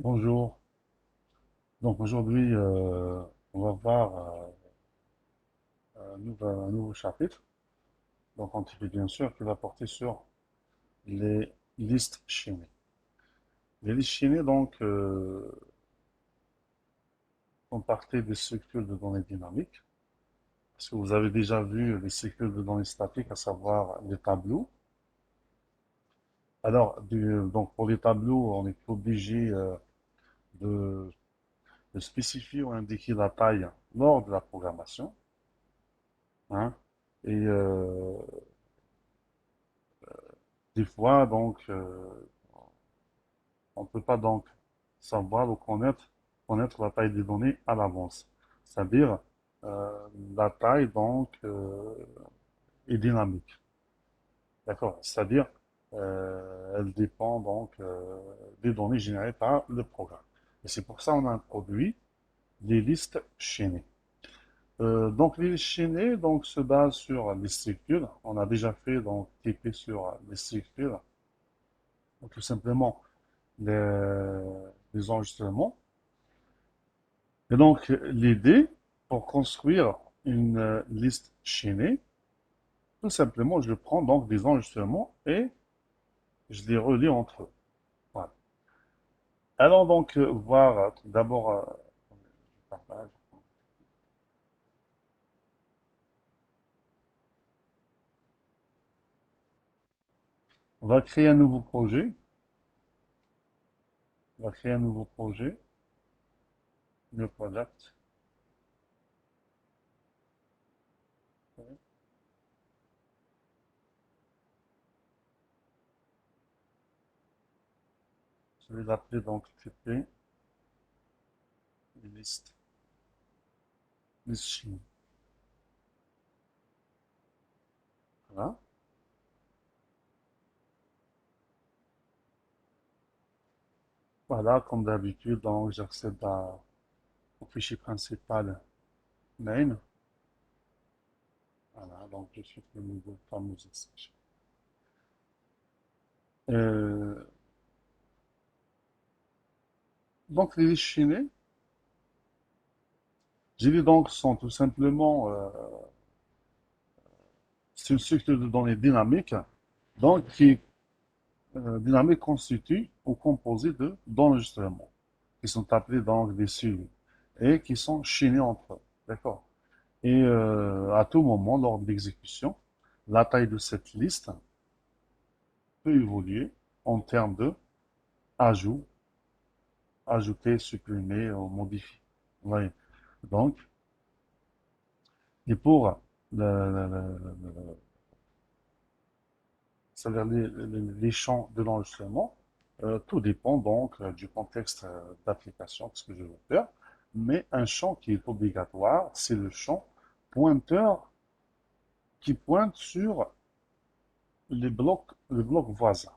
Bonjour. Donc aujourd'hui, on va voir un nouveau chapitre, donc entier bien sûr, qui va porter sur les listes chaînées. Les listes chaînées, donc, font partie des structures de données dynamiques. Parce que vous avez déjà vu les structures de données statiques, à savoir les tableaux. Alors, donc pour les tableaux, on est obligé de, de spécifier ou indiquer la taille lors de la programmation, hein. Et des fois, donc, on ne peut pas donc savoir ou connaître la taille des données à l'avance. C'est-à-dire, la taille donc est dynamique. D'accord? C'est-à-dire, elle dépend donc des données générées par le programme. Et c'est pour ça qu'on a introduit les listes chaînées. Donc les listes chaînées donc, se basent sur les structures. On a déjà fait donc TP sur les structures. Donc, tout simplement les, les enregistrements. Et donc, l'idée, pour construire une liste chaînée, tout simplement, je prends donc des enregistrements et je les relie entre eux. Voilà. Allons donc voir d'abord, on va créer un nouveau projet. On va créer un nouveau projet, new project. Je vais l'appeler donc TP, liste, liste chaînée. Voilà. Voilà, comme d'habitude, donc j'accède au fichier principal main. Voilà, donc je suis le nouveau fameux session. Euh, donc les listes chaînées, j'ai dit donc sont tout simplement c'est une structure de données dynamique, donc qui dynamique constitue ou composée de d'enregistrements qui sont appelés donc des suivis et qui sont chaînés entre eux. D'accord? Et à tout moment, lors de l'exécution, la taille de cette liste peut évoluer en termes de ajout, ajouter, supprimer ou modifier. Vous voyez? Donc, et pour c'est-à-dire les champs de l'enregistrement, tout dépend donc du contexte d'application, ce que je veux faire. Mais un champ qui est obligatoire, c'est le champ pointeur qui pointe sur les blocs voisins.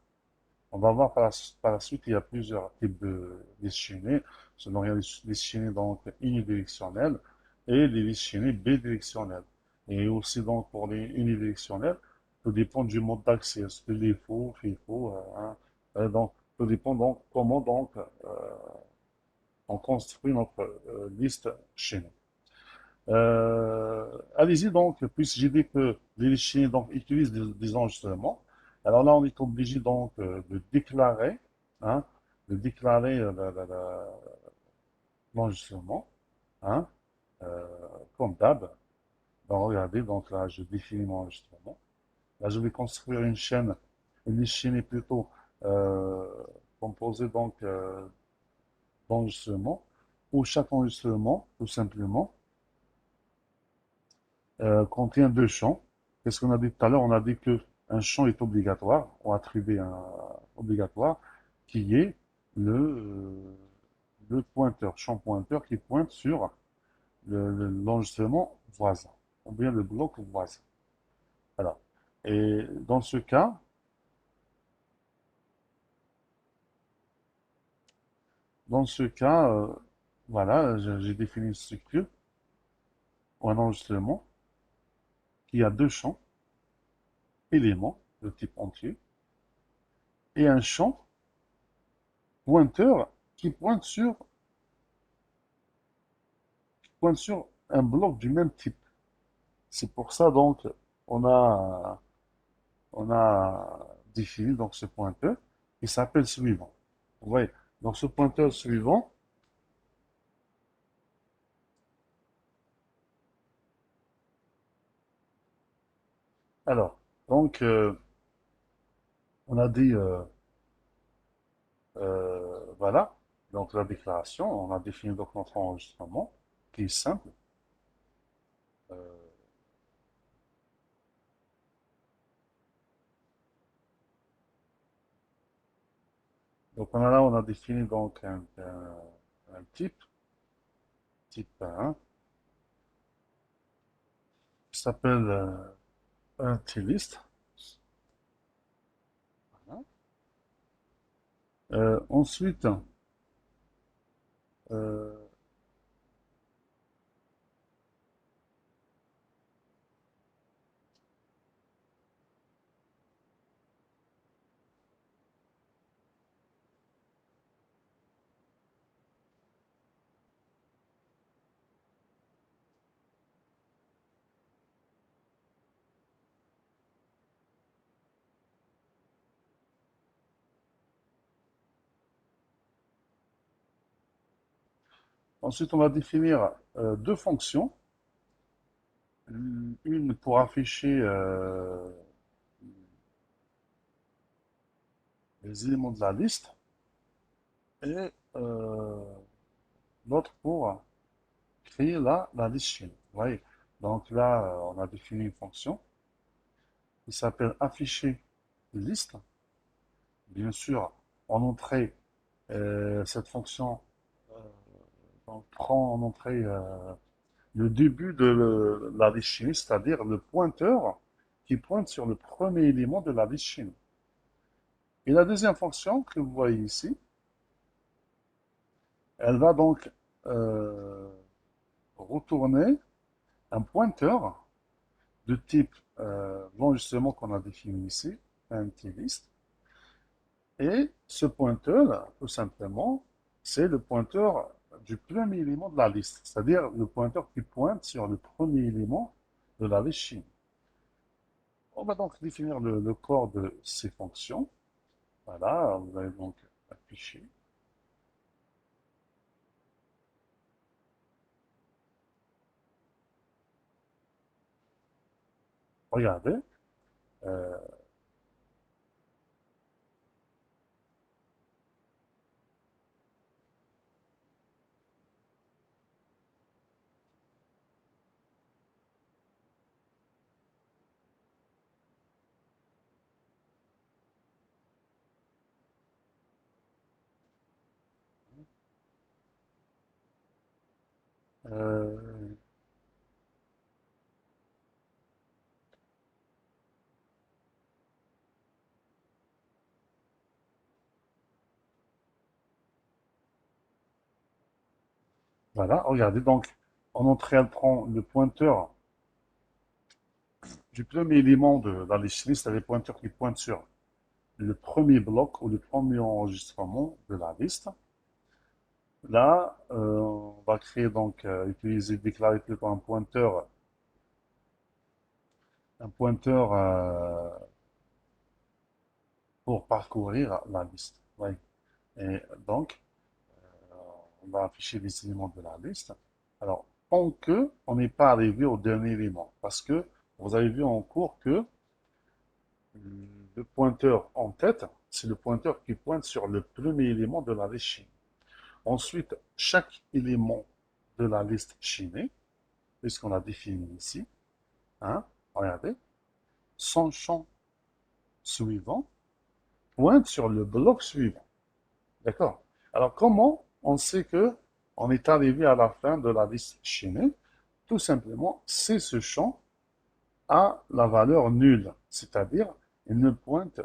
On va voir par la suite, il y a plusieurs types de listes chaînées. Selon il y a les listes chaînées donc unidirectionnelles et les listes chaînées bidirectionnelles. Et aussi donc pour les unidirectionnelles, tout dépend du mode d'accès. Est-ce que les faux, FIFO, hein. Donc, tout dépend donc comment donc on construit notre liste chaînée. Allez-y donc, puisque j'ai dit que les chiens donc, utilisent des enregistrements. Alors là, on est obligé donc hein, de déclarer l'enregistrement, hein, euh, comme d'hab. Donc regardez, donc là, je définis mon enregistrement. Là, je vais construire une liste chaînée plutôt euh, composée donc d'enregistrements, où chaque enregistrement, tout simplement, contient deux champs. Qu'est-ce qu'on a dit tout à l'heure? On a dit que un champ est obligatoire, on a attribué un obligatoire, qui est le pointeur, champ pointeur qui pointe sur l'enregistrement voisin, ou bien le bloc voisin. Alors, et dans ce cas, voilà, j'ai défini une structure ou un enregistrement qui a deux champs, éléments de type entier, et un champ pointeur qui pointe sur un bloc du même type. C'est pour ça donc on a, on a défini donc ce pointeur qui s'appelle suivant. Vous voyez, donc ce pointeur suivant, alors, donc on a dit, voilà, donc la déclaration, on a défini donc notre enregistrement qui est simple. Euh, donc on a là, on a défini donc un type 1, qui s'appelle un T-list. Voilà. Ensuite, euh, ensuite, on va définir deux fonctions. Une pour afficher les éléments de la liste et l'autre pour créer la liste chaîne. Vous voyez? Donc là, on a défini une fonction qui s'appelle afficher liste. Bien sûr, en entrée, cette fonction euh, donc, prend en entrée le début de la liste chaîne, c'est-à-dire le pointeur qui pointe sur le premier élément de la liste chaîne. Et la deuxième fonction que vous voyez ici, elle va donc euh, retourner un pointeur de type l'enregistrement qu'on a défini ici, un list. Et ce pointeur, tout simplement, c'est le pointeur du premier élément de la liste, c'est-à-dire le pointeur qui pointe sur le premier élément de la liste Chine. On va donc définir le corps de ces fonctions. Voilà, vous allez donc afficher. Regardez. euh, euh, voilà, regardez. Donc, en entrée, elle prend le pointeur du premier élément de la liste, c'est-à-dire le pointeur qui pointe sur le premier bloc ou le premier enregistrement de la liste. Là, on va créer donc, utiliser, déclarer plutôt un pointeur pour parcourir la liste. Oui. Et donc, euh, on va afficher les éléments de la liste. Alors, tant que on n'est pas arrivé au dernier élément, parce que vous avez vu en cours que le pointeur en tête, c'est le pointeur qui pointe sur le premier élément de la liste chaînée. Ensuite, chaque élément de la liste chaînée, puisqu'on a défini ici, hein, regardez, son champ suivant pointe sur le bloc suivant. D'accord? Alors, comment on sait que on est arrivé à la fin de la liste chaînée? Tout simplement, c'est ce champ a la valeur nulle, c'est-à-dire il ne pointe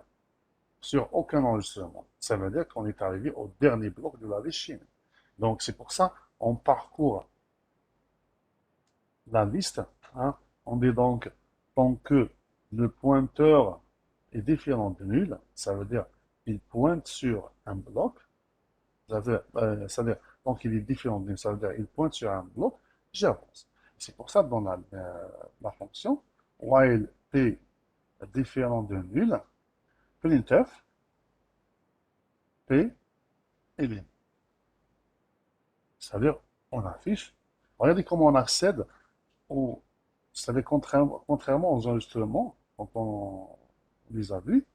sur aucun enregistrement. Ça veut dire qu'on est arrivé au dernier bloc de la liste chaînée. Donc, c'est pour ça on parcourt la liste, hein. On dit donc, tant que le pointeur est différent de nul, ça veut dire qu'il pointe sur un bloc, C'est-à-dire, donc il est différent d'une, ça veut dire il pointe sur un bloc, j'avance. C'est pour ça que dans la fonction, while p est différent de nul, printf, p est bien. C'est-à-dire, on affiche, regardez comment on accède au, c'est-à-dire contrairement aux enregistrements, quand on les a vus,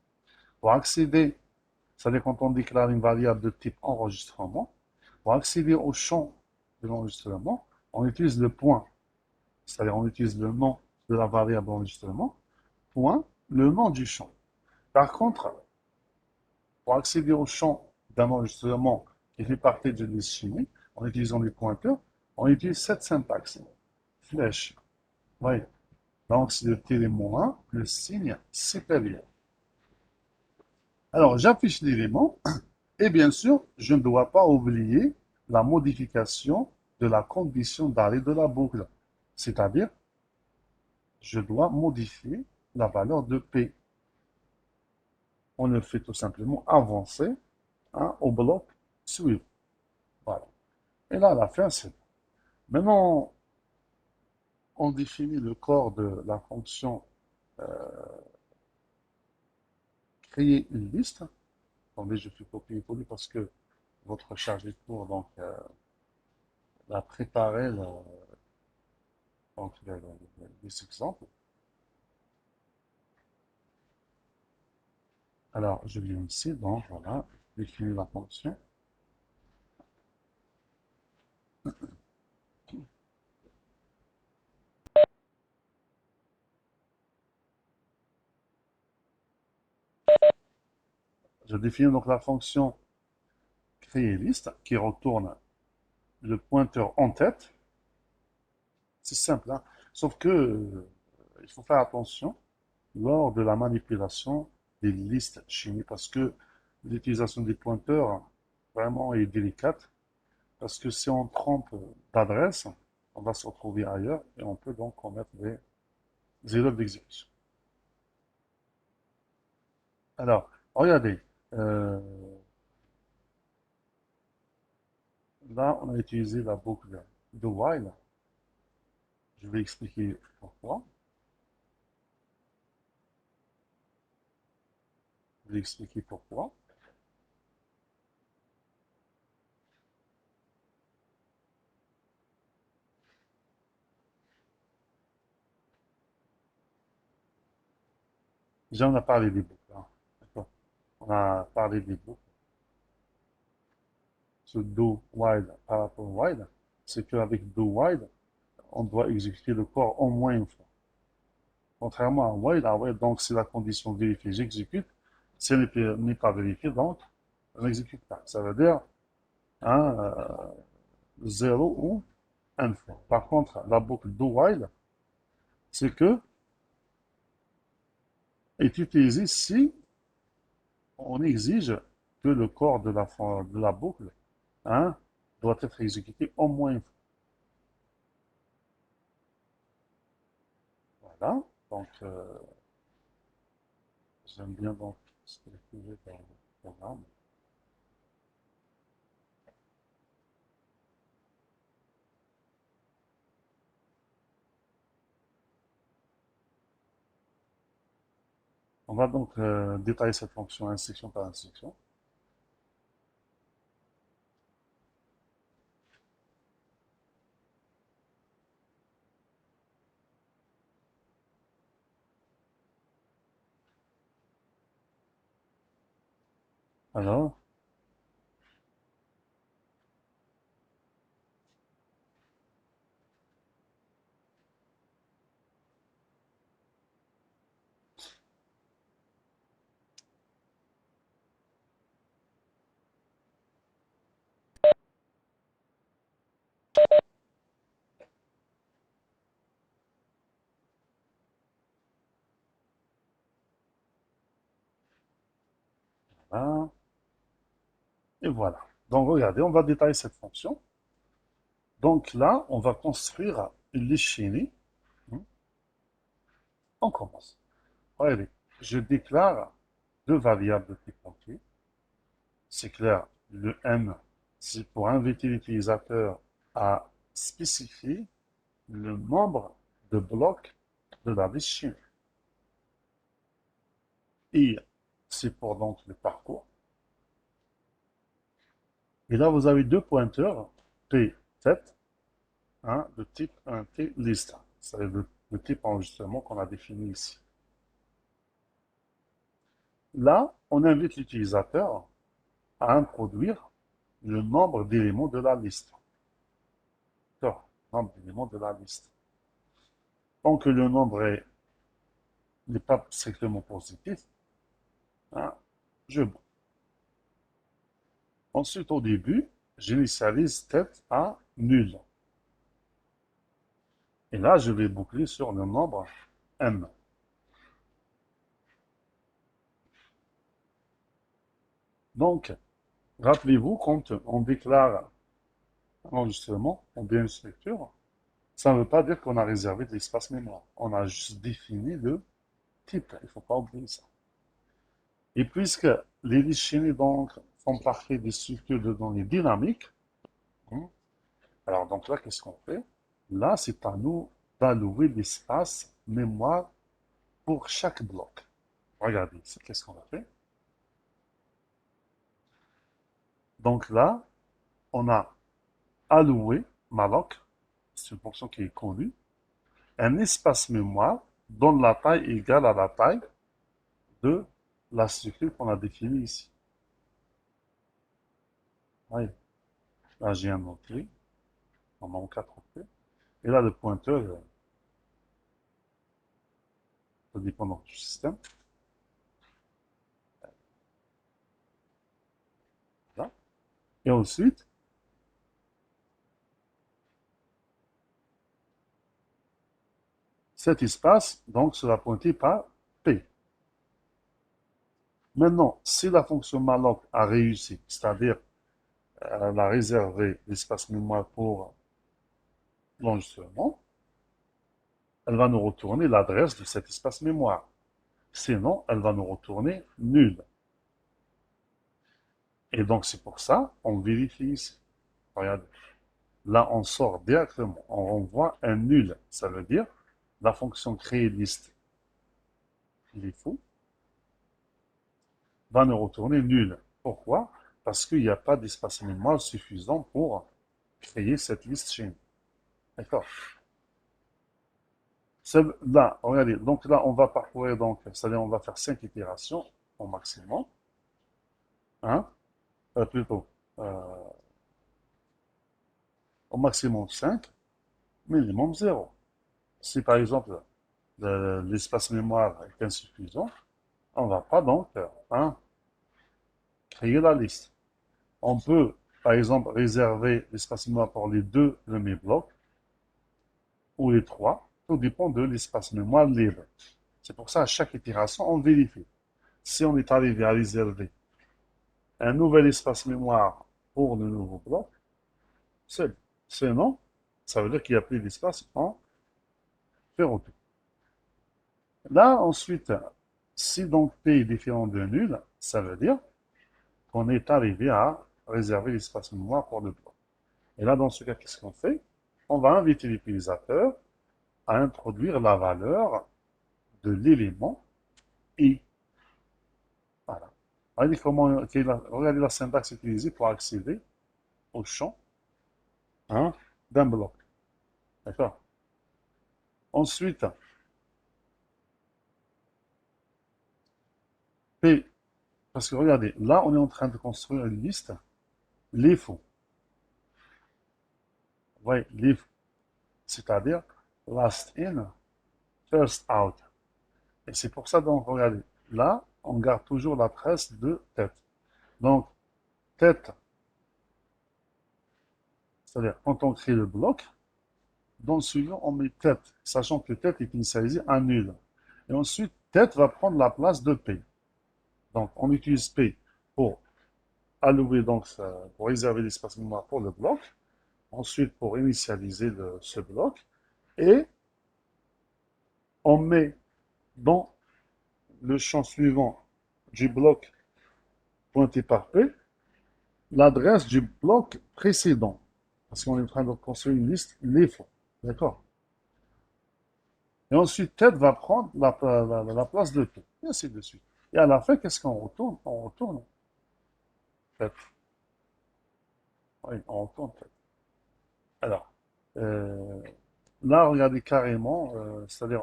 pour accéder, c'est-à-dire quand on déclare une variable de type enregistrement, pour accéder au champ de l'enregistrement, on utilise le point, c'est-à-dire on utilise le nom de la variable enregistrement, point, le nom du champ. Par contre, pour accéder au champ d'un enregistrement qui fait partie de liste chimique, en utilisant les pointeurs, on utilise cette syntaxe, flèche. Oui. Donc, c'est le télémon 1, le signe supérieur. Alors, j'affiche l'élément et bien sûr, je ne dois pas oublier la modification de la condition d'arrêt de la boucle. C'est-à-dire, je dois modifier la valeur de P. On le fait tout simplement avancer, hein, au bloc suivant. Voilà. Et là, à la fin, c'est bon. Maintenant, on définit le corps de la fonction créer une liste. Attendez, je fais copier-coller parce que votre charge est court, donc la préparer donc, les exemples. Alors, je viens ici, donc voilà, définir la fonction. Je définis donc la fonction créer liste qui retourne le pointeur en tête. C'est simple, hein. Sauf que il faut faire attention lors de la manipulation des listes chimiques parce que l'utilisation des pointeurs vraiment est délicate parce que si on trompe d'adresse, on va se retrouver ailleurs et on peut donc commettre des erreurs d'exécution. Alors, regardez, euh, là on a utilisé la boucle de while. Je vais expliquer pourquoi. Je vais expliquer pourquoi. Déjà, on a parlé des boucles, hein. D'accord. On a parlé des boucles. Ce do while par rapport au while, c'est qu'avec do while, on doit exécuter le corps au moins une fois. Contrairement à while, donc c'est la condition vérifiée, j'exécute. Si elle n'est pas vérifiée, donc on n'exécute pas. Ça veut dire hein, 0 ou 1 fois. Par contre, la boucle do while, c'est que est utilisée si on exige que le corps de la boucle hein, doit être exécuté au moins une fois. Voilà. Donc, j'aime bien donc ce que j'ai trouvé dans le programme. On va donc détailler cette fonction instruction par instruction. Alors, voilà, et voilà. Donc, regardez, on va détailler cette fonction. Donc là, on va construire une liste chaînée. On commence. Regardez, je déclare deux variables de type entier. C'est clair, le m c'est pour inviter l'utilisateur à spécifier le nombre de blocs de la liste Chine. Et c'est pour donc le parcours. Et là, vous avez deux pointeurs, P tête, hein, de type 1T list. C'est le type enregistrement qu'on a défini ici. Là, on invite l'utilisateur à introduire le nombre d'éléments de la liste. D'accord, nombre d'éléments de la liste. Tant que le nombre n'est pas strictement positif, hein, je boucle. Ensuite, au début, j'initialise tête à nul. Et là, je vais boucler sur le nombre m. Donc, rappelez-vous, quand on déclare un enregistrement ou bien une structure, ça ne veut pas dire qu'on a réservé de l'espace mémoire. On a juste défini le type. Il ne faut pas oublier ça. Et puisque les listes chaînées donc font partie des structures de données dynamiques, hein, alors donc là, qu'est-ce qu'on fait? Là, c'est à nous d'allouer l'espace mémoire pour chaque bloc. Regardez ici, qu'est-ce qu'on a fait? Donc là, on a alloué malloc, c'est une fonction qui est connue, un espace mémoire dont la taille est égale à la taille de la structure qu'on a définie ici. Oui. Là, j'ai un entrée, on a 4 entrées. Et là, le pointeur, ça dépend du système. Là. Et ensuite, cet espace, donc, sera pointé par P. Maintenant, si la fonction malloc a réussi, c'est-à-dire elle a réservé l'espace mémoire pour l'enregistrement, elle va nous retourner l'adresse de cet espace mémoire. Sinon, elle va nous retourner nul. Et donc, c'est pour ça qu'on vérifie ici. Regardez. Là, on sort directement. On renvoie un nul. Ça veut dire la fonction créer liste, il est fou, va nous retourner nul. Pourquoi? Parce qu'il n'y a pas d'espace mémoire suffisant pour créer cette liste chaîne. D'accord? Là, regardez, donc là, on va parcourir, donc, c'est-à-dire on va faire 5 itérations au maximum. Hein? Plutôt, euh, au maximum 5, minimum 0. Si par exemple, l'espace mémoire est insuffisant, on ne va pas donc hein, créer la liste. On peut, par exemple, réserver l'espace mémoire pour les deux premiers blocs ou les trois. Tout dépend de l'espace mémoire libre. C'est pour ça, à chaque itération, on vérifie. Si on est arrivé à réserver un nouvel espace mémoire pour le nouveau bloc, c'est bon. Sinon, ça veut dire qu'il n'y a plus d'espace en ferroté. Là, ensuite, si donc P est différent de nul, ça veut dire qu'on est arrivé à réserver l'espace mémoire pour le bloc. Et là, dans ce cas, qu'est-ce qu'on fait? On va inviter l'utilisateur à introduire la valeur de l'élément I. Voilà. Regardez la syntaxe utilisée pour accéder au champ hein, d'un bloc. D'accord? Ensuite, P, parce que regardez, là, on est en train de construire une liste, les faux. Oui, les faux. C'est-à-dire last in, first out. Et c'est pour ça, donc, regardez, là, on garde toujours la trace de tête. Donc, tête, c'est-à-dire quand on crée le bloc, dans le suivant, on met tête, sachant que tête est initialisé à nul. Et ensuite, tête va prendre la place de P. Donc, on utilise P pour allouer, donc, pour réserver l'espace mémoire pour le bloc. Ensuite, pour initialiser ce bloc. Et on met dans le champ suivant du bloc pointé par P l'adresse du bloc précédent. Parce qu'on est en train de construire une liste, les faux. D'accord? Et ensuite, tête va prendre la place de tout. Et ainsi de suite. Et à la fin, qu'est-ce qu'on retourne? On retourne tête. Oui, on retourne tête. Alors, euh, là, regardez carrément, c'est-à-dire,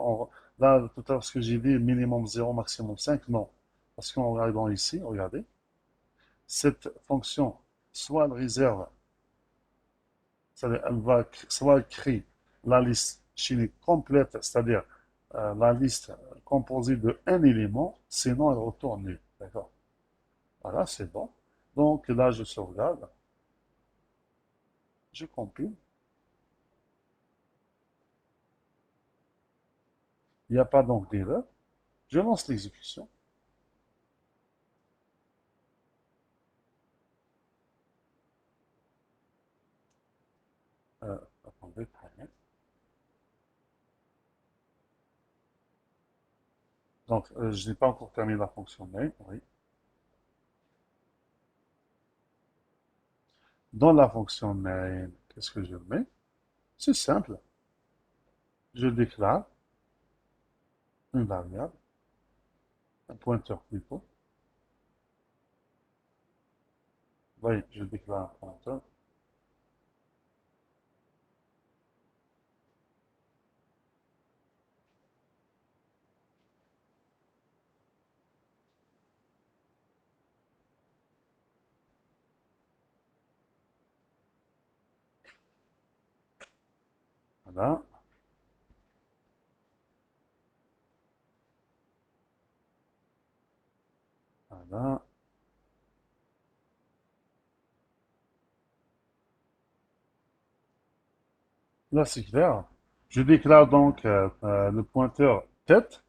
là, tout à l'heure, ce que j'ai dit, minimum 0, maximum 5, non. Parce qu'en regardant ici, regardez, cette fonction, soit elle réserve, c'est-à-dire, soit elle crée la liste chimique complète, c'est-à-dire la liste composée de un élément, sinon elle retourne nulle. D'accord? Voilà, c'est bon. Donc là, je sauvegarde, je compile. Il n'y a pas donc d'erreur. Je lance l'exécution. Attendez, très bien. Donc, je n'ai pas encore terminé la fonction main. Oui. Dans la fonction main, qu'est-ce que je mets? C'est simple. Je déclare une variable, un pointeur plutôt. Oui, je déclare un pointeur. Voilà, voilà. Là, c'est clair. Je déclare donc le pointeur tête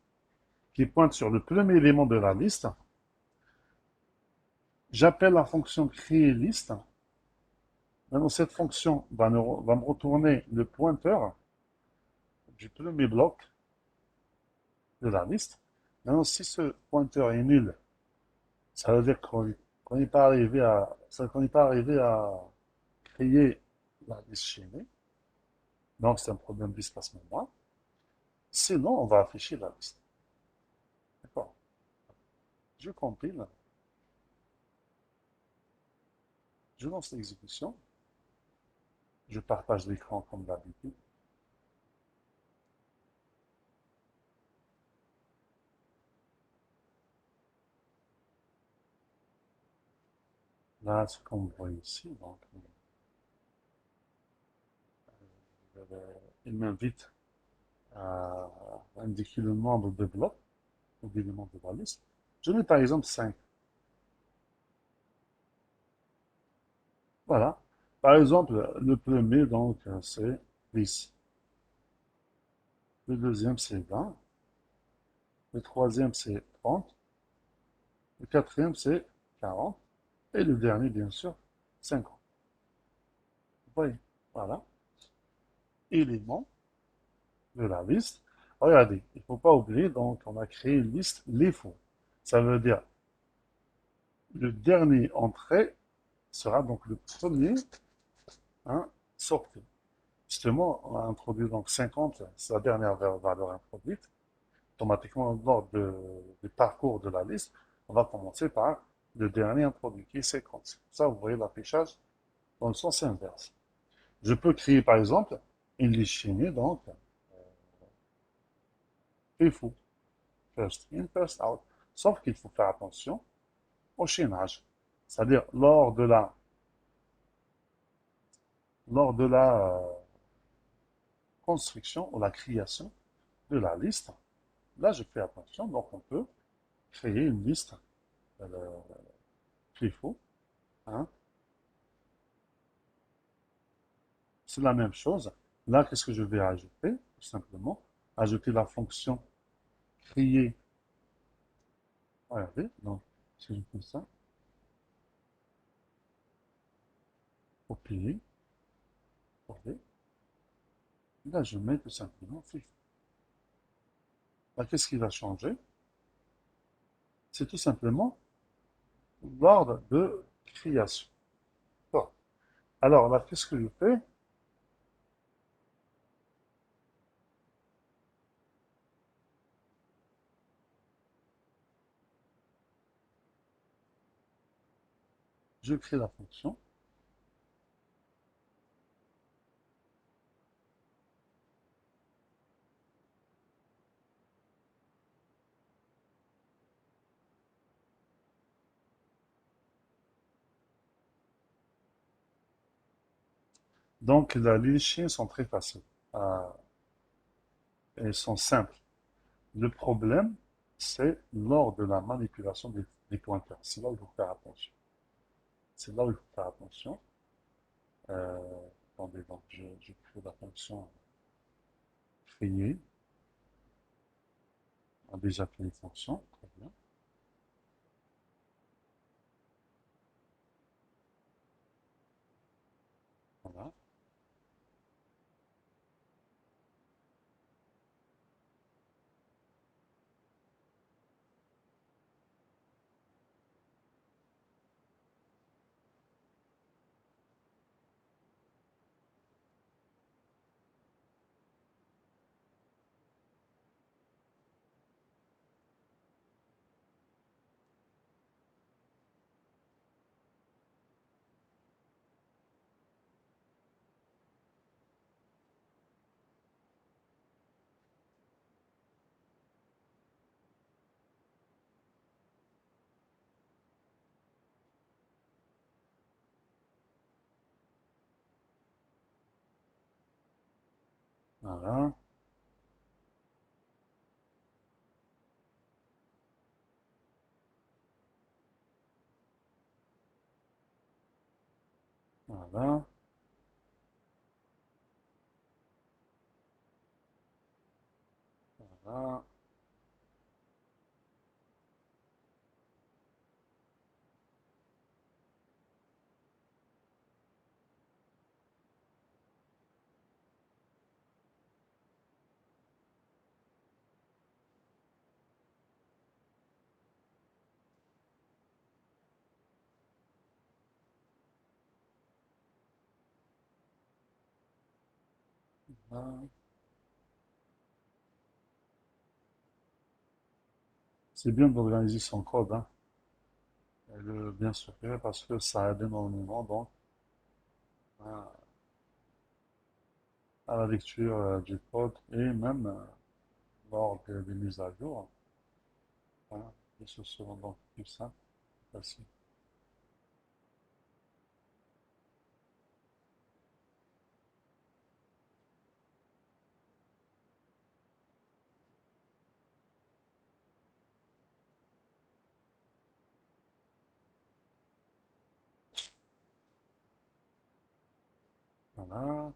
qui pointe sur le premier élément de la liste. J'appelle la fonction créer liste. Maintenant, cette fonction va me retourner le pointeur du premier bloc de la liste. Maintenant, si ce pointeur est nul, ça veut dire qu'on n'est pas arrivé à créer la liste chaînée. Donc, c'est un problème d'espace mémoire. Sinon, on va afficher la liste. D'accord? Je compile, je lance l'exécution, je partage l'écran comme d'habitude. Là, ce qu'on voit ici, donc, il m'invite à indiquer le nombre de blocs ou d'éléments de la liste. Je mets par exemple 5. Voilà. Par exemple, le premier, donc, c'est 10. Le deuxième, c'est 20. Le troisième, c'est 30. Le quatrième, c'est 40. Et le dernier, bien sûr, 50. Vous voyez, voilà. Éléments de la liste. Regardez, il ne faut pas oublier, donc, on a créé une liste les faux. Ça veut dire, le dernier entrée sera donc le premier, hein, sorti. Justement, on a introduit donc 50, c'est la dernière valeur introduite. Automatiquement, lors du parcours de la liste, on va commencer par le dernier introduit, qui est 50. Ça, vous voyez l'affichage dans le sens inverse. Je peux créer, par exemple, une liste chaînée, donc, FIFO, first in, first out. Sauf qu'il faut faire attention au chaînage. C'est-à-dire, lors de la construction ou la création de la liste, là, je fais attention. Donc, on peut créer une liste euh, FIFO, hein. C'est la même chose. Là, qu'est-ce que je vais ajouter? Tout simplement, ajouter la fonction créer. Regardez, donc, si je fais ça, copier, coller. Là, je mets tout simplement FIFO. Là, qu'est-ce qui va changer? C'est tout simplement l'ordre de création. Alors là, qu'est-ce que je fais? Je crée la fonction. Donc, les chiens sont très faciles. Euh, Elles sont simples. Le problème, c'est lors de la manipulation des pointeurs. C'est là où il faut faire attention. C'est là où il faut faire attention. Euh, Attendez, donc je crée la fonction créer. On a déjà créé une fonction. Très bien. Voilà. Voilà. Voilà. Voilà. Voilà. C'est bien d'organiser son code, hein, et de bien structurer parce que ça aide énormément donc à, à la lecture du code et même lors des mises à jour. Voilà. Les choses seront donc plus simples, plus faciles. Voilà.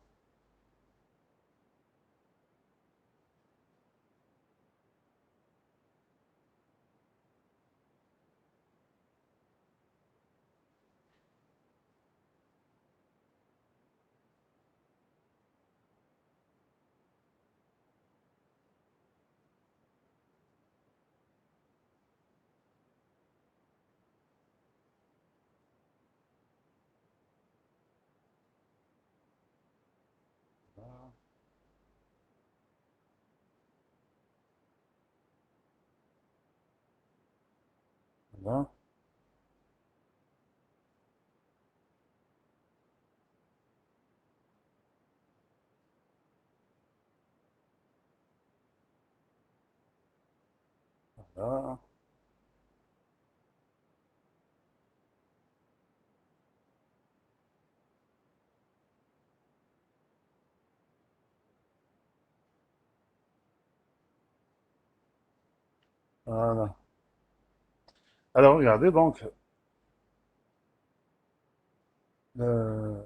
Voilà. Voilà. Voilà. Voilà. Alors, regardez donc, euh,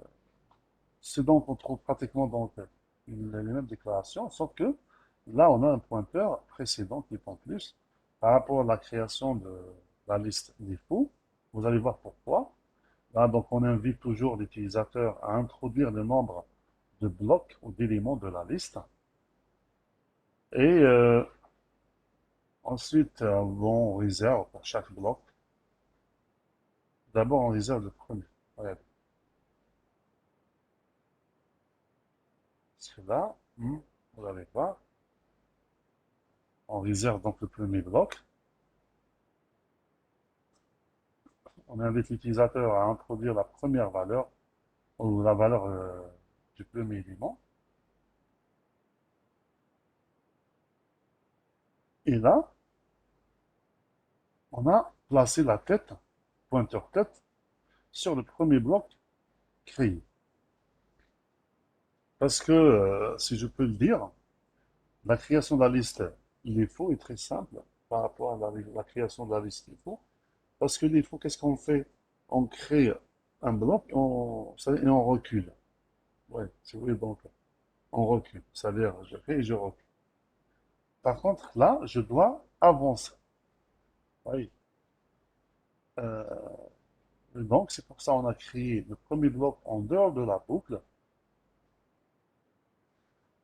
c'est donc on trouve pratiquement donc les mêmes déclarations, sauf que là, on a un pointeur précédent qui est en plus par rapport à la création de la liste des faux. Vous allez voir pourquoi. Là, donc, on invite toujours l'utilisateur à introduire le nombre de blocs ou d'éléments de la liste. Et ensuite, on réserve pour chaque bloc. D'abord, on réserve le premier. Regardez. Parce que là, vous allez voir, on réserve donc le premier bloc. On invite l'utilisateur à introduire la première valeur, ou la valeur du premier élément. Et là, on a placé la tête, pointeur tête, sur le premier bloc créé. Parce que, si je peux le dire, la création de la liste, il est faux et très simple par rapport à la création de la liste il faut. Parce que l'IFO, qu'est-ce qu'on fait? On crée un bloc et on recule. Ouais, c'est oui, donc on recule. C'est-à-dire, je fais et je recule. Par contre, là, je dois avancer. Oui. Euh, donc, c'est pour ça qu'on a créé le premier bloc en dehors de la boucle.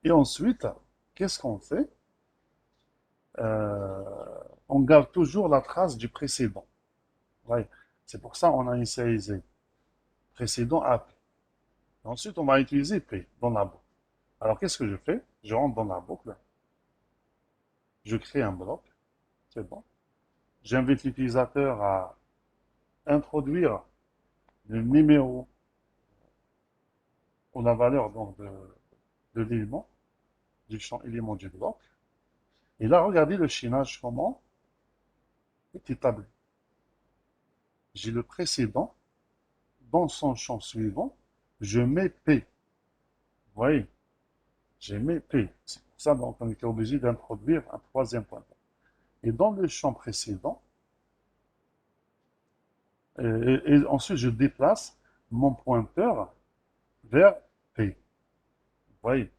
Et ensuite, qu'est-ce qu'on fait? Euh, on garde toujours la trace du précédent. Ouais. C'est pour ça qu'on a initialisé précédent à P. Ensuite, on va utiliser P dans la boucle. Alors, qu'est-ce que je fais? Je rentre dans la boucle, je crée un bloc, c'est bon. J'invite l'utilisateur à introduire le numéro ou la valeur donc, de l'élément, du champ élément du bloc. Et là, regardez le chaînage comment est établi. J'ai le précédent, dans son champ suivant, je mets P. Vous voyez, j'ai mis P. C'est pour ça donc, on était obligé d'introduire un troisième pointeur. Et dans le champ précédent, et ensuite je déplace mon pointeur vers P. Vous voyez.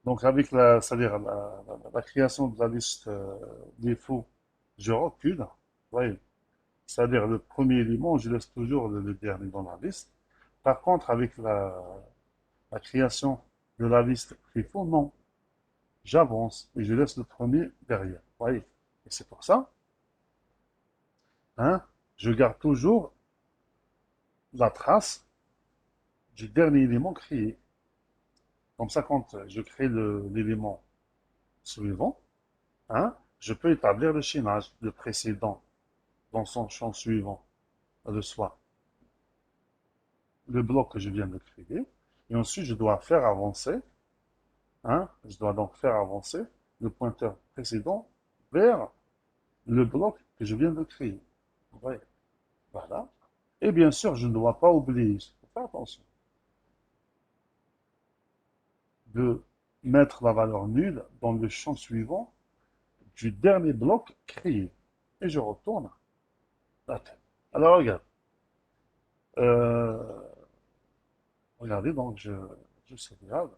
Donc avec c'est-à-dire la création de la liste défaut, je recule. Vous voyez. C'est-à-dire le premier élément, je laisse toujours le dernier dans la liste. Par contre, avec la création de la liste défaut, non. J'avance et je laisse le premier derrière. Vous voyez. Et c'est pour ça, hein, je garde toujours la trace du dernier élément créé. Comme ça, quand je crée l'élément suivant, hein, je peux établir le chaînage, le précédent, dans son champ suivant, de soit le bloc que je viens de créer, et ensuite je dois faire avancer, hein, je dois donc faire avancer le pointeur précédent vers le bloc que je viens de créer. Vous voyez. Voilà. Et bien sûr, je ne dois pas oublier, il faut faire attention, de mettre la valeur nulle dans le champ suivant du dernier bloc créé. Et je retourne la tête. Alors regarde. Euh, regardez, donc je sauvegarde,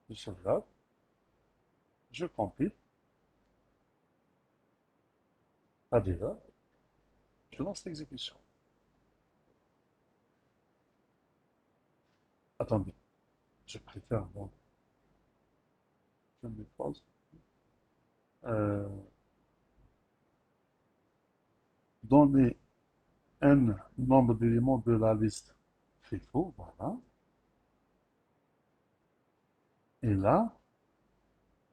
je sauvegarde, je compile, pas déjà, je lance l'exécution. Attendez, je préfère donc, je me pose. Euh, donner n nombre d'éléments de la liste FIFO, voilà. Et là,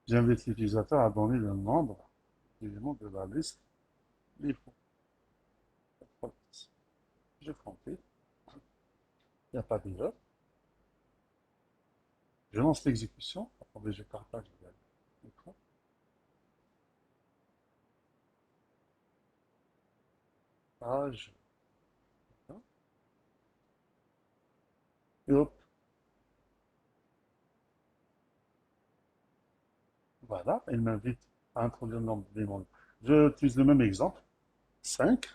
j'invite l'utilisateur à donner le nombre d'éléments de la liste FIFO. Je compile, il n'y a pas d'erreur. Je lance l'exécution. Attendez, je partage l'écran. Page. Et hop, voilà, elle m'invite à introduire le nombre d'éléments. Je utilise le même exemple, 5.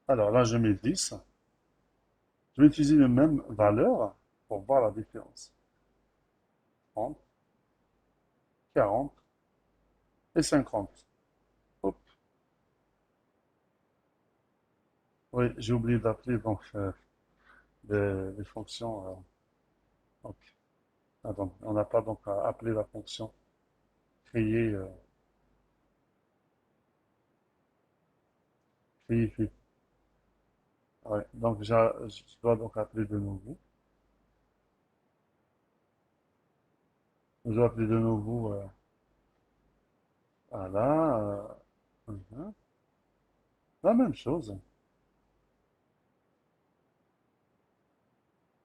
Alors là, je mets 10. Je vais utiliser la même valeur pour voir la différence. 30, 40 et 50. Hop. Oui, j'ai oublié d'appeler donc les fonctions. Ok. Attends, on n'a pas donc appelé la fonction créer, créer, Ouais. Donc, je dois donc appeler de nouveau. Je dois appeler de nouveau, voilà. Mhm. La même chose.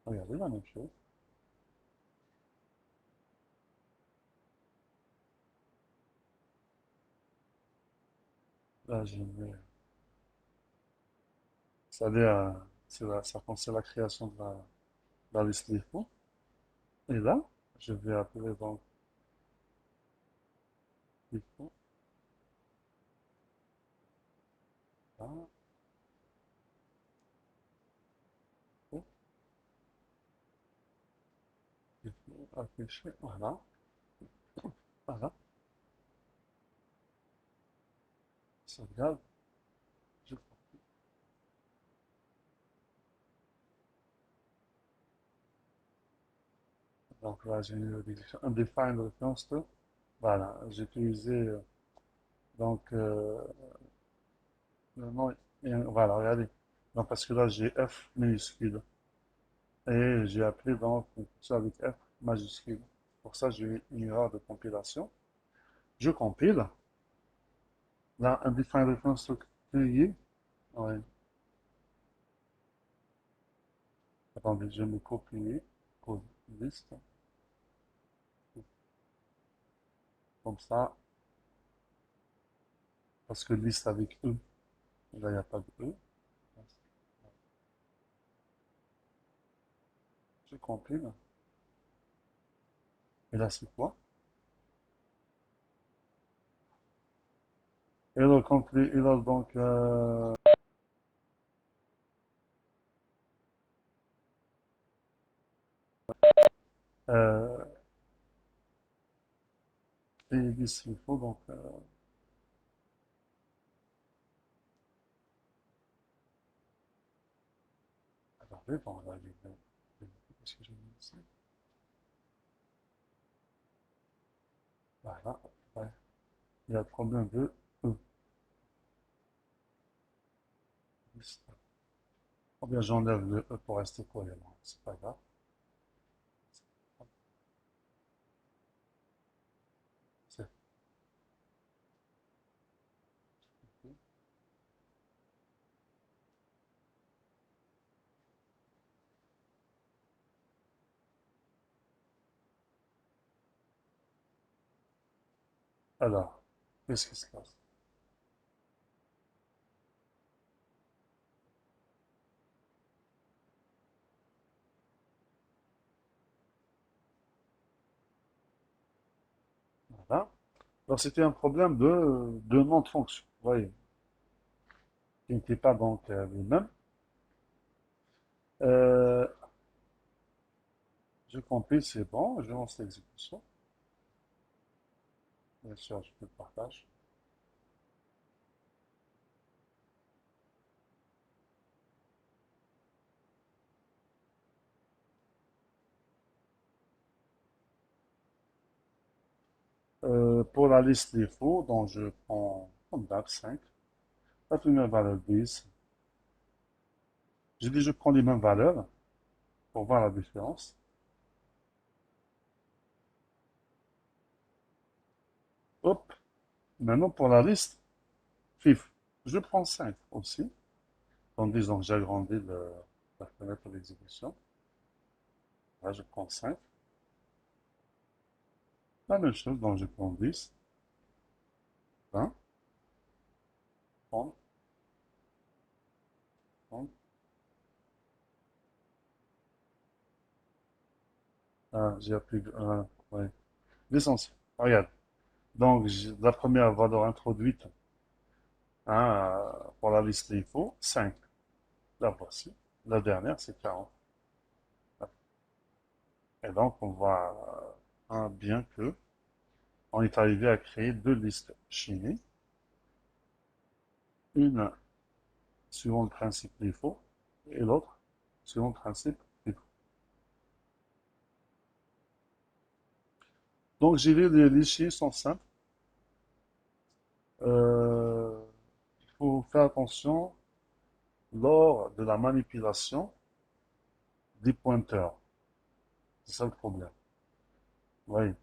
Regardez, la même chose. Là, j'ai mis, c'est-à-dire, ça concerne la création de la liste des fonds. Et là, je vais appeler donc les fonds. Là, hop, les fonds affichés. Voilà. Voilà. Sauvegarde. Je- Donc là, j'ai eu undefined reference to. Voilà. J'ai utilisé donc le nom. Voilà, regardez. Donc, parce que là, j'ai F minuscule. Et j'ai appelé donc ça avec F majuscule. Pour ça, j'ai eu une erreur de compilation. Je compile. Là, undefined reference to QI. Ouais. Attendez, je vais me copier. Code liste. Comme ça. Parce que liste avec E. Là, il n'y a pas de E. Je compile. Et là, c'est quoi? Et là, compile. Et là, donc, euh, et liste il faut. Donc, attendez, bon, là, qu'est-ce que j'ai mis ici? Voilà. Ouais. Il y a combien de E? Liste. Ou bien j'enlève le E pour rester cohérent. C'est pas grave. C'est alors, qu'est-ce qui se passe? Voilà. Donc, c'était un problème de nom de fonction. Vous voyez, qui n'était pas donc lui-même. Euh, je compile, c'est bon. Je lance l'exécution. Bien sûr, je fais le partage. Pour la liste défaut, donc je prends comme date 5. La première valeur 10. J'ai dit je prends les mêmes valeurs pour voir la différence. Hop. Maintenant pour la liste FIF, je prends 5 aussi. Donc disons que j'agrandis la fenêtre d'exécution. Là je prends 5. La même chose, donc je prends 10, 20, 30, 30. Ah, j'ai appris. Ouais. L'essentiel. Regarde. Donc la première valeur introduite hein, pour la liste défaut, 5. La voici. La dernière, c'est 40. Et donc, on voit bien que on est arrivé à créer deux listes chinées, une suivant le principe défaut et l'autre suivant le principe défaut. Donc, j'ai vu les listes chines sont simples. Il faut faire attention lors de la manipulation des pointeurs. C'est ça le problème. Oui.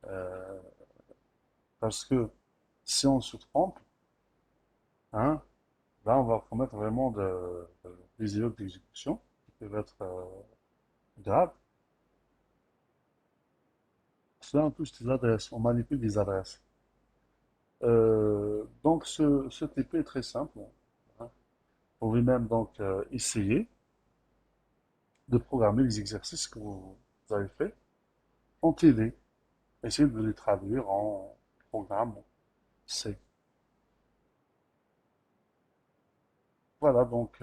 Euh, Parce que si on se trompe, hein, là, on va commettre vraiment des erreurs d'exécution qui peuvent être graves. Cela en touche des adresses. On manipule des adresses. Donc, ce TP est très simple, hein. Vous pouvez même donc essayer de programmer les exercices que vous avez faits en TD. Essayez de les traduire en programme C. Voilà, donc,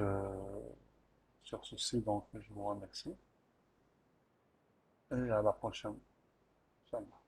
sur ceci, donc, je vous remercie et à la prochaine. Inch'Allah.